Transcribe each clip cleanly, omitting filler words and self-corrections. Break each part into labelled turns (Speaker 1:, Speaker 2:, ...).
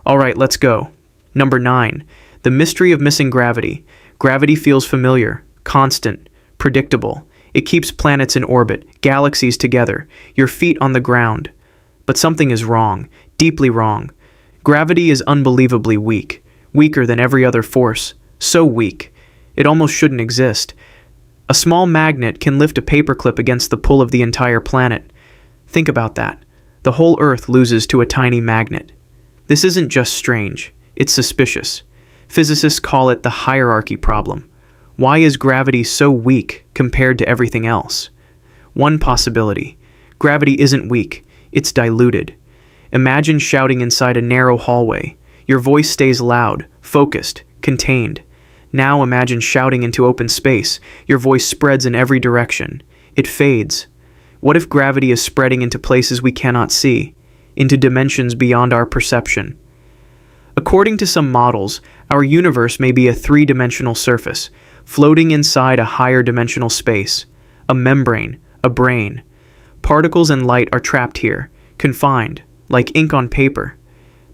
Speaker 1: Alright, let's go. Number 9. The mystery of missing gravity. Gravity feels familiar, constant, predictable. It keeps planets in orbit, galaxies together, your feet on the ground. But something is wrong, deeply wrong. Gravity is unbelievably weak, weaker than every other force. So weak, it almost shouldn't exist. A small magnet can lift a paperclip against the pull of the entire planet. Think about that. The whole Earth loses to a tiny magnet. This isn't just strange, it's suspicious. Physicists call it the hierarchy problem. Why is gravity so weak compared to everything else? One possibility. Gravity isn't weak, it's diluted. Imagine shouting inside a narrow hallway. Your voice stays loud, focused, contained. Now imagine shouting into open space. Your voice spreads in every direction. It fades. What if gravity is spreading into places we cannot see, into dimensions beyond our perception? According to some models, our universe may be a three-dimensional surface, floating inside a higher dimensional space, a membrane, a brain. Particles and light are trapped here, confined, like ink on paper.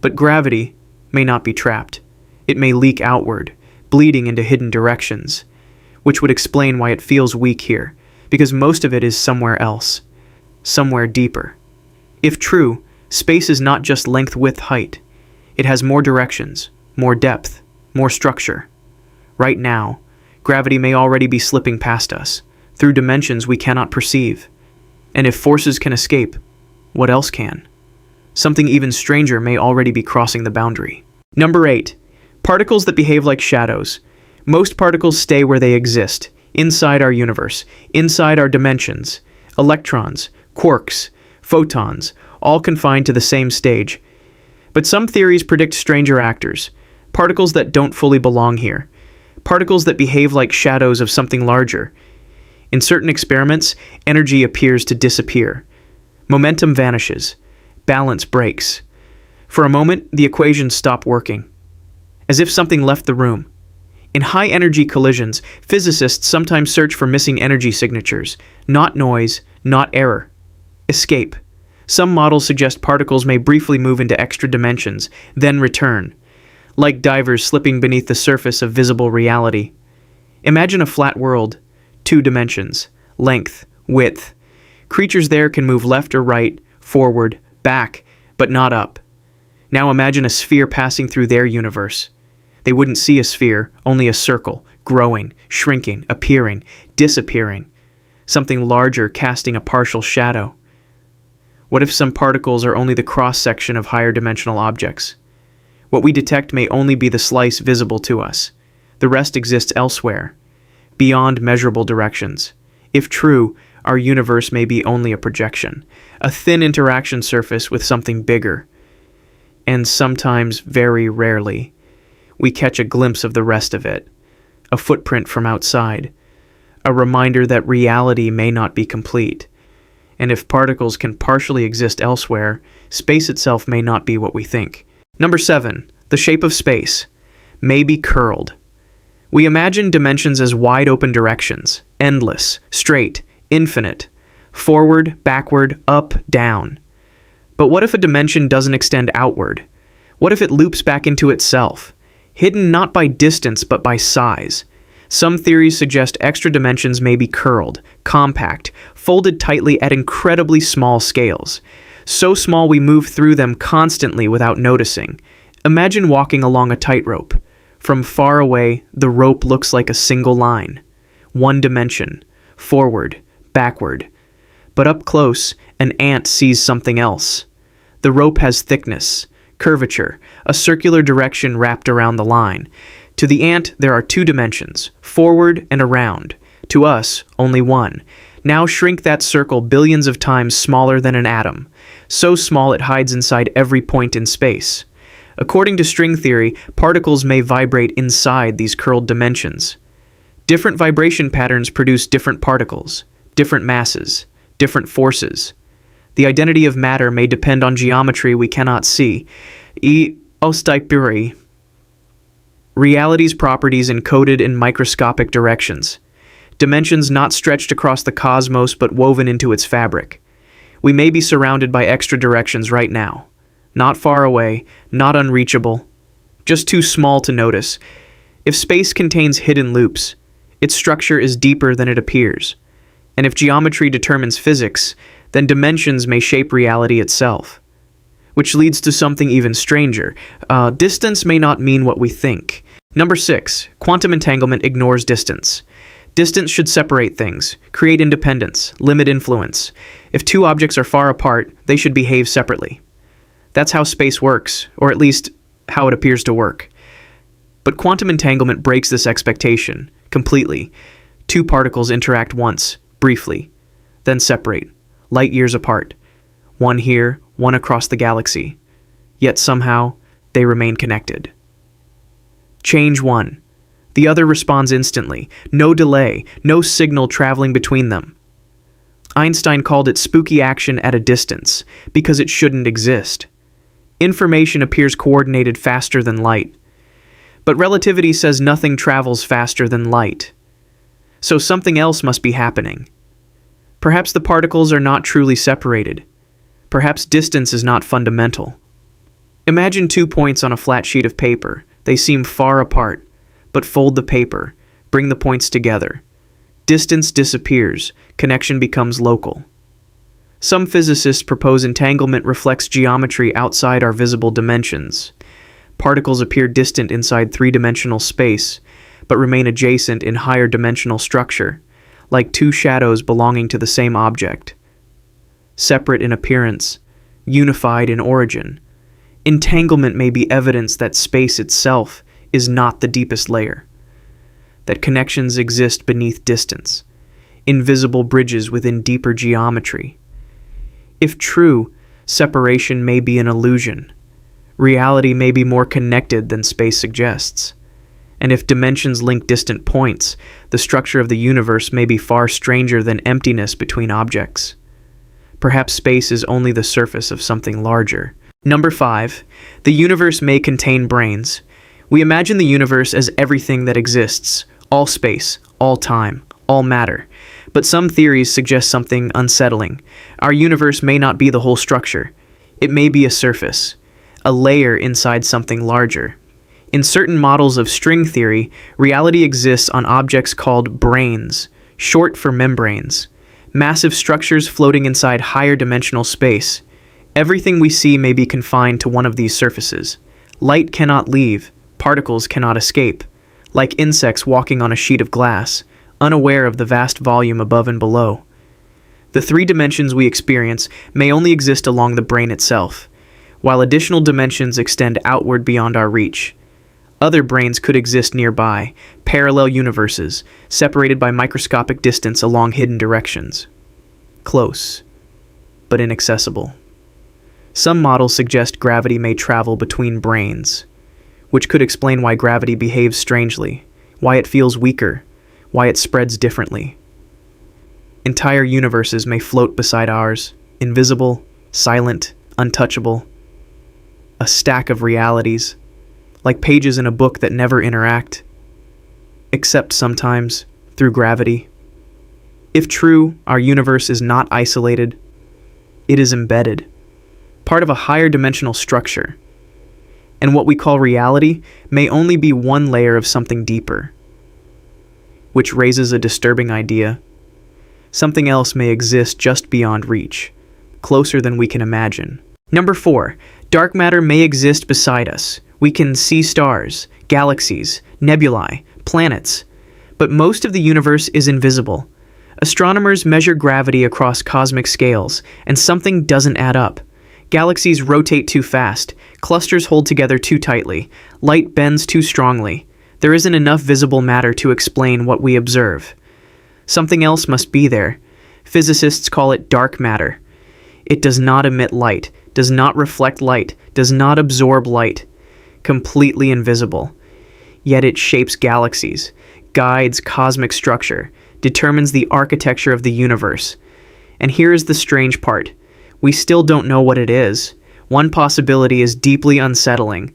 Speaker 1: But gravity may not be trapped. It may leak outward, bleeding into hidden directions, which would explain why it feels weak here, because most of it is somewhere else, somewhere deeper. If true, space is not just length, width, height. It has more directions, more depth, more structure. Right now, gravity may already be slipping past us, through dimensions we cannot perceive. And if forces can escape, what else can? Something even stranger may already be crossing the boundary. Number 8. Particles that behave like shadows. Most particles stay where they exist, inside our universe, inside our dimensions. Electrons, quarks, photons, all confined to the same stage. But some theories predict stranger actors, particles that don't fully belong here, particles that behave like shadows of something larger. In certain experiments, energy appears to disappear. Momentum vanishes. Balance breaks. For a moment, the equations stop working, as if something left the room. In high-energy collisions, physicists sometimes search for missing energy signatures, not noise, not error. Escape. Some models suggest particles may briefly move into extra dimensions, then return, like divers slipping beneath the surface of visible reality. Imagine a flat world, 2 dimensions, length, width. Creatures there can move left or right, forward, back, but not up. Now imagine a sphere passing through their universe. They wouldn't see a sphere, only a circle, growing, shrinking, appearing, disappearing. Something larger casting a partial shadow. What if some particles are only the cross-section of higher dimensional objects? What we detect may only be the slice visible to us. The rest exists elsewhere, beyond measurable directions. If true, our universe may be only a projection, a thin interaction surface with something bigger. And sometimes, very rarely, we catch a glimpse of the rest of it, a footprint from outside, a reminder that reality may not be complete. And if particles can partially exist elsewhere, space itself may not be what we think. Number 7. The shape of space may be curled. We imagine dimensions as wide-open directions, endless, straight, infinite, forward, backward, up, down. But what if a dimension doesn't extend outward? What if it loops back into itself, hidden not by distance but by size? Some theories suggest extra dimensions may be curled, compact, folded tightly at incredibly small scales. So small we move through them constantly without noticing. Imagine walking along a tightrope. From far away, the rope looks like a single line. One dimension, forward, backward. But up close, an ant sees something else. The rope has thickness, curvature, a circular direction wrapped around the line. To the ant, there are 2 dimensions, forward and around. To us, only one. Now shrink that circle billions of times smaller than an atom, so small it hides inside every point in space. According to string theory, particles may vibrate inside these curled dimensions. Different vibration patterns produce different particles, different masses, different forces. The identity of matter may depend on geometry we cannot see. Reality's properties encoded in microscopic directions. Dimensions not stretched across the cosmos but woven into its fabric. We may be surrounded by extra directions right now. not far away, not unreachable, just too small to notice. If space contains hidden loops, its structure is deeper than it appears. And if geometry determines physics, then dimensions may shape reality itself. Which leads to something even stranger. Distance may not mean what we think. Number 6. Quantum entanglement ignores distance. Distance should separate things, create independence, limit influence. If two objects are far apart, they should behave separately. That's how space works, or at least how it appears to work. But quantum entanglement breaks this expectation completely. Two particles interact once, briefly, then separate, light years apart. One here, one across the galaxy. Yet somehow, they remain connected. Change one. The other responds instantly. No delay, no signal traveling between them. Einstein called it spooky action at a distance, because it shouldn't exist. Information appears coordinated faster than light. But relativity says nothing travels faster than light. So something else must be happening. Perhaps the particles are not truly separated. Perhaps distance is not fundamental. Imagine 2 points on a flat sheet of paper. They seem far apart, but fold the paper, bring the points together. Distance disappears, connection becomes local. Some physicists propose entanglement reflects geometry outside our visible dimensions. Particles appear distant inside three-dimensional space, but remain adjacent in higher dimensional structure, like two shadows belonging to the same object. Separate in appearance, unified in origin, entanglement may be evidence that space itself is not the deepest layer, that connections exist beneath distance, invisible bridges within deeper geometry. If true, separation may be an illusion. Reality may be more connected than space suggests. And if dimensions link distant points, the structure of the universe may be far stranger than emptiness between objects. Perhaps space is only the surface of something larger. Number 5. The universe may contain brains. We imagine the universe as everything that exists, all space, all time, all matter. But some theories suggest something unsettling. Our universe may not be the whole structure. It may be a surface, a layer inside something larger. In certain models of string theory, reality exists on objects called brains, short for membranes, massive structures floating inside higher dimensional space. Everything we see may be confined to one of these surfaces. Light cannot leave, particles cannot escape, like insects walking on a sheet of glass, unaware of the vast volume above and below. The 3 dimensions we experience may only exist along the brain itself, while additional dimensions extend outward beyond our reach. Other brains could exist nearby, parallel universes, separated by microscopic distance along hidden directions. Close, but inaccessible. Some models suggest gravity may travel between brains, which could explain why gravity behaves strangely, why it feels weaker, why it spreads differently. Entire universes may float beside ours, invisible, silent, untouchable. A stack of realities, like pages in a book that never interact, except sometimes through gravity. If true, our universe is not isolated, it is embedded, part of a higher dimensional structure. And what we call reality may only be one layer of something deeper, which raises a disturbing idea. Something else may exist just beyond reach, closer than we can imagine. Number 4. Dark matter may exist beside us. We can see stars, galaxies, nebulae, planets, but most of the universe is invisible. Astronomers measure gravity across cosmic scales, and something doesn't add up. Galaxies rotate too fast, clusters hold together too tightly, light bends too strongly. There isn't enough visible matter to explain what we observe. Something else must be there. Physicists call it dark matter. It does not emit light, does not reflect light, does not absorb light. Completely invisible. Yet it shapes galaxies, guides cosmic structure, determines the architecture of the universe. And here is the strange part. We still don't know what it is. One possibility is deeply unsettling.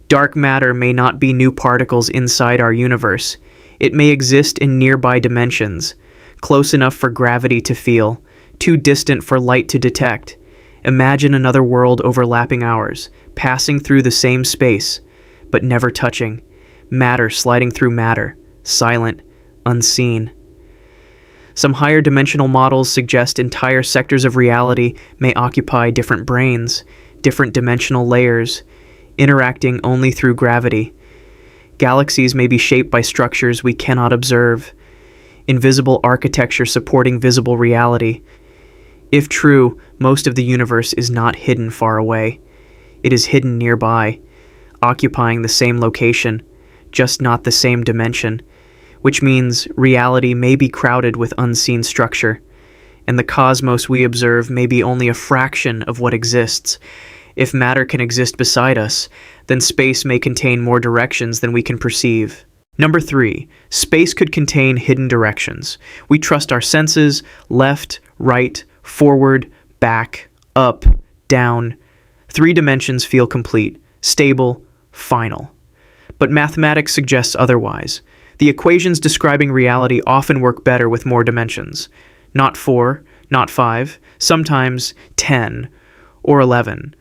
Speaker 1: Dark matter may not be new particles inside our universe. It may exist in nearby dimensions, close enough for gravity to feel, too distant for light to detect. Imagine another world overlapping ours, passing through the same space, but never touching. Matter sliding through matter, silent, unseen. Some higher dimensional models suggest entire sectors of reality may occupy different branes, different dimensional layers, interacting only through gravity. Galaxies may be shaped by structures we cannot observe, invisible architecture supporting visible reality. If true, most of the universe is not hidden far away. It is hidden nearby, occupying the same location, just not the same dimension, which means reality may be crowded with unseen structure, and the cosmos we observe may be only a fraction of what exists. If matter can exist beside us, then space may contain more directions than we can perceive. Number 3. Space could contain hidden directions. We trust our senses: left, right, forward, back, up, down. 3 dimensions feel complete, stable, final. But mathematics suggests otherwise. The equations describing reality often work better with more dimensions. Not 4, not 5, sometimes 10 or 11.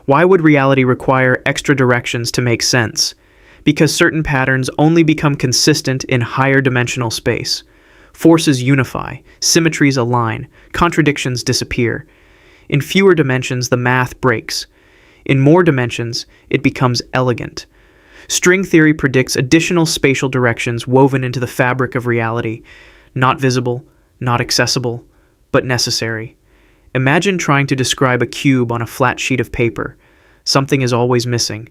Speaker 1: Why would reality require extra directions to make sense? Because certain patterns only become consistent in higher dimensional space. Forces unify, symmetries align, contradictions disappear. In fewer dimensions, the math breaks. In more dimensions, it becomes elegant. String theory predicts additional spatial directions woven into the fabric of reality, not visible, not accessible, but necessary. Imagine trying to describe a cube on a flat sheet of paper. Something is always missing.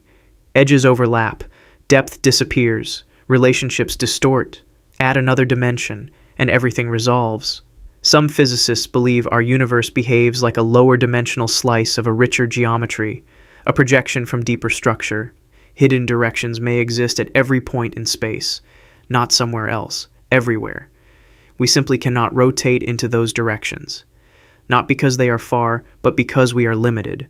Speaker 1: Edges overlap, depth disappears, relationships distort. Add another dimension, and everything resolves. Some physicists believe our universe behaves like a lower dimensional slice of a richer geometry, a projection from deeper structure. Hidden directions may exist at every point in space, not somewhere else, everywhere. We simply cannot rotate into those directions. Not because they are far, but because we are limited.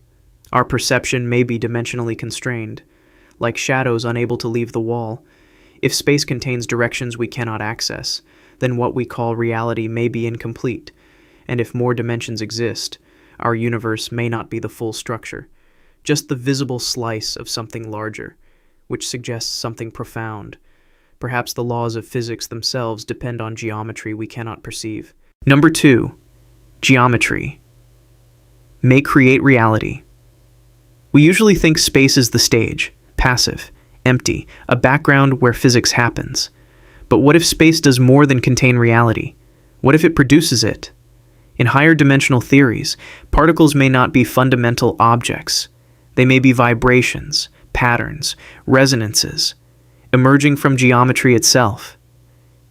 Speaker 1: Our perception may be dimensionally constrained, like shadows unable to leave the wall. If space contains directions we cannot access, then what we call reality may be incomplete, and if more dimensions exist, our universe may not be the full structure, just the visible slice of something larger, which suggests something profound. Perhaps the laws of physics themselves depend on geometry we cannot perceive. Number 2. Geometry may create reality. We usually think space is the stage, passive, empty, a background where physics happens. But what if space does more than contain reality? What if it produces it? In higher dimensional theories, particles may not be fundamental objects. They may be vibrations, patterns, resonances, emerging from geometry itself.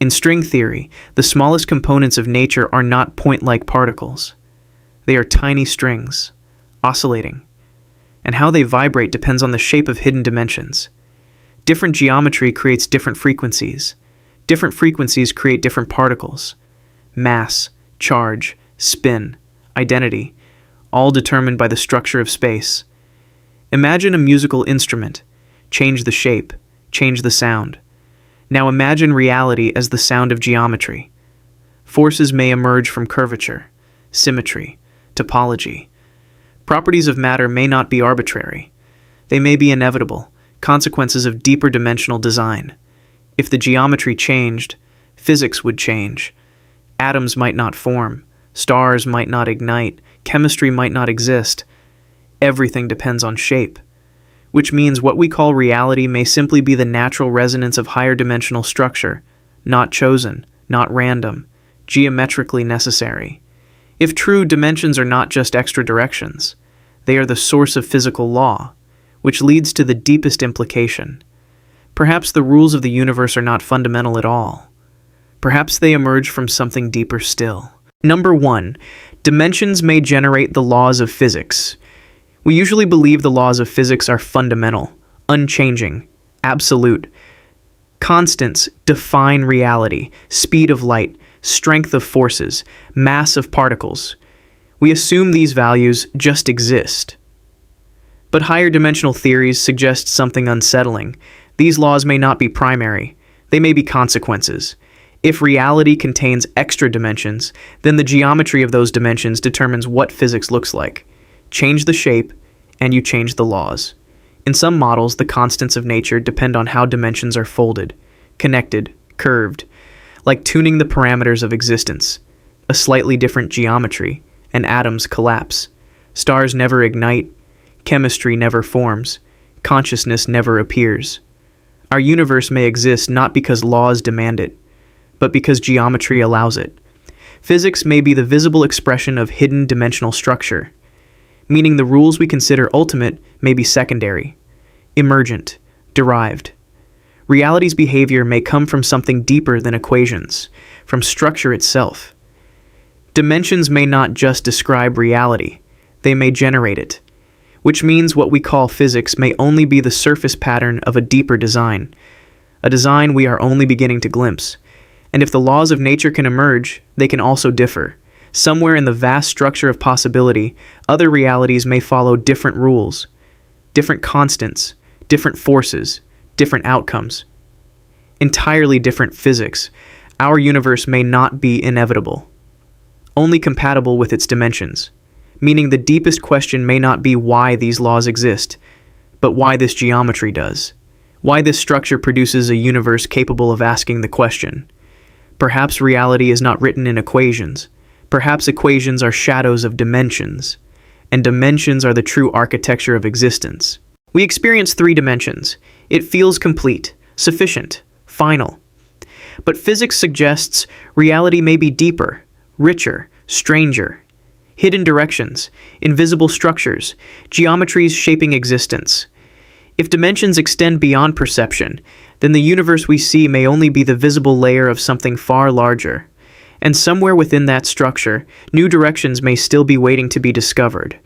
Speaker 1: In string theory, the smallest components of nature are not point-like particles. They are tiny strings, oscillating. And how they vibrate depends on the shape of hidden dimensions. Different geometry creates different frequencies. Different frequencies create different particles. Mass, charge, spin, identity, all determined by the structure of space. Imagine a musical instrument. Change the shape, change the sound. Now imagine reality as the sound of geometry. Forces may emerge from curvature, symmetry, topology. Properties of matter may not be arbitrary. They may be inevitable, consequences of deeper dimensional design. If the geometry changed, physics would change. Atoms might not form, stars might not ignite, chemistry might not exist. Everything depends on shape, which means what we call reality may simply be the natural resonance of higher dimensional structure, not chosen, not random, geometrically necessary. If true, dimensions are not just extra directions. They are the source of physical law, which leads to the deepest implication. Perhaps the rules of the universe are not fundamental at all. Perhaps they emerge from something deeper still. Number 1. Dimensions may generate the laws of physics. We usually believe the laws of physics are fundamental, unchanging, absolute. Constants define reality: speed of light, strength of forces, mass of particles. We assume these values just exist. But higher dimensional theories suggest something unsettling. These laws may not be primary. They may be consequences. If reality contains extra dimensions, then the geometry of those dimensions determines what physics looks like. change the shape, and you change the laws. In some models, the constants of nature depend on how dimensions are folded, connected, curved, like tuning the parameters of existence. A slightly different geometry, and atoms collapse. Stars never ignite, chemistry never forms, consciousness never appears. Our universe may exist not because laws demand it, but because geometry allows it. Physics may be the visible expression of hidden dimensional structure, meaning the rules we consider ultimate may be secondary, emergent, derived. Reality's behavior may come from something deeper than equations, from structure itself. Dimensions may not just describe reality, they may generate it, which means what we call physics may only be the surface pattern of a deeper design, a design we are only beginning to glimpse. And if the laws of nature can emerge, they can also differ. Somewhere in the vast structure of possibility, other realities may follow different rules, different constants, different forces, different outcomes. Entirely different physics. Our universe may not be inevitable, only compatible with its dimensions, meaning the deepest question may not be why these laws exist, but why this geometry does, why this structure produces a universe capable of asking the question. Perhaps reality is not written in equations. Perhaps equations are shadows of dimensions, and dimensions are the true architecture of existence. We experience 3 dimensions. It feels complete, sufficient, final. But physics suggests reality may be deeper, richer, stranger. Hidden directions, invisible structures, geometries shaping existence. If dimensions extend beyond perception, then the universe we see may only be the visible layer of something far larger. And somewhere within that structure, new directions may still be waiting to be discovered.